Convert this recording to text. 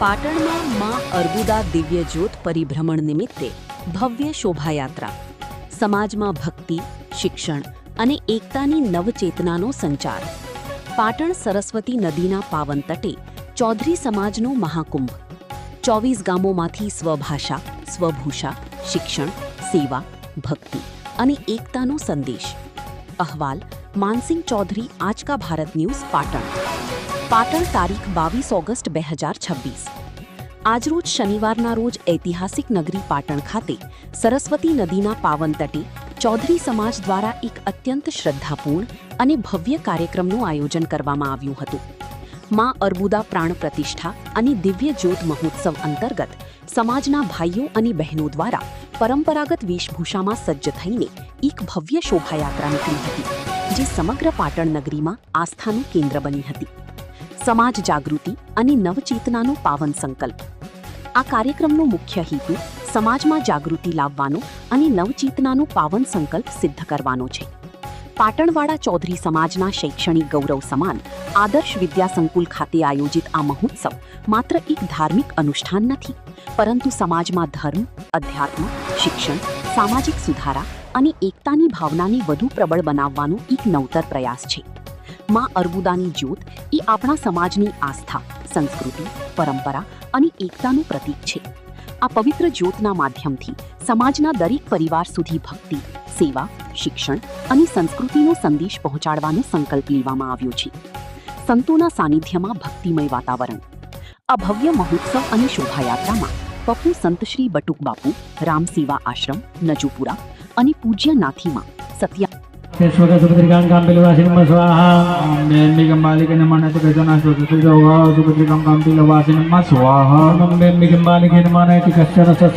પાટણમાં માં અર્બુદા દિવ્ય જ્યોત પરિભ્રમણ નિમિત્તે ભવ્ય શોભાયાત્રા. સમાજમાં ભક્તિ, શિક્ષણ અને એકતાની નવચેતનાનો સંચાર. પાટણ સરસ્વતી નદીના પાવન તટે ચૌધરી સમાજનો મહાકુંભ. 24 ગામોમાંથી સ્વભાષા, સ્વભૂષા, શિક્ષણ, સેવા, ભક્તિ અને એકતાનો સંદેશ. અહેવાલ માનસિંહ ચૌધરી, આજ કા ભારત ન્યૂઝ, પાટણ. પાટણ, તારીખ 22 ઓગસ્ટ 2026. આજરોજ શનિવારના રોજ ઐતિહાસિક નગરી પાટણ ખાતે સરસ્વતી નદીના પાવન તટે ચૌધરી સમાજ દ્વારા એક અત્યંત શ્રદ્ધાપૂર્ણ અને ભવ્ય કાર્યક્રમનું આયોજન કરવામાં આવ્યું હતું. માં અર્બુદા પ્રાણ પ્રતિષ્ઠા અને દિવ્ય જ્યોત મહોત્સવ અંતર્ગત સમાજના ભાઈઓ અને બહેનો દ્વારા પરંપરાગત વેશભૂષામાં સજ્જ થઈને એક ભવ્ય શોભાયાત્રા નીકળી હતી, જે સમગ્ર પાટણ નગરીમાં આસ્થાનું કેન્દ્ર બની હતી. સમાજ જાગૃતિ અને નવચેતનાનો પાવન સંકલ્પ. આ કાર્યક્રમનો મુખ્ય હેતુ સમાજમાં જાગૃતિ લાવવાનો અને નવચેતનાનો પાવન સંકલ્પ સિદ્ધ કરવાનો છે. પાટણવાળા ચૌધરી સમાજના શૈક્ષણિક ગૌરવ સમાન આદર્શ વિદ્યા સંકુલ ખાતે આયોજિત આ મહોત્સવ માત્ર એક ધાર્મિક અનુષ્ઠાન નથી, પરંતુ સમાજમાં ધર્મ, અધ્યાત્મ, શિક્ષણ, સામાજિક સુધારા અને એકતાની ભાવનાને વધુ પ્રબળ બનાવવાનો એક નવતર પ્રયાસ છે. માં અર્બુદાની જ્યોત એ આપણા સમાજની આસ્થા, સંસ્કૃતિ, પરંપરા અને એકતાનું પ્રતીક છે. આ પવિત્ર જ્યોતના માધ્યમથી સમાજના દરેક પરિવાર સુધી ભક્તિ, સેવા, શિક્ષણ અને સંસ્કૃતિનો સંદેશ પહોંચાડવાનો સંકલ્પ લેવામાં આવ્યો છે. સંતોના સાનિધ્યમાં ભક્તિમય વાતાવરણ. આ ભવ્ય મહોત્સવ અને શોભાયાત્રામાં પપ્પુ સંત શ્રી બટુક બાપુ, રામસેવા આશ્રમ, નજુપુરા અને પૂજ્ય નાથીમાં સત્યા सुभद्रिकां काम्पिलवासिनं स्वाहा मेन्मिकं बालिकेन मनति कश्चन सुजोगा सुभद्रिकां काम्पिलवासिनं स्वाहा मेन्मिकं बालिकेन मनति कश्चन सस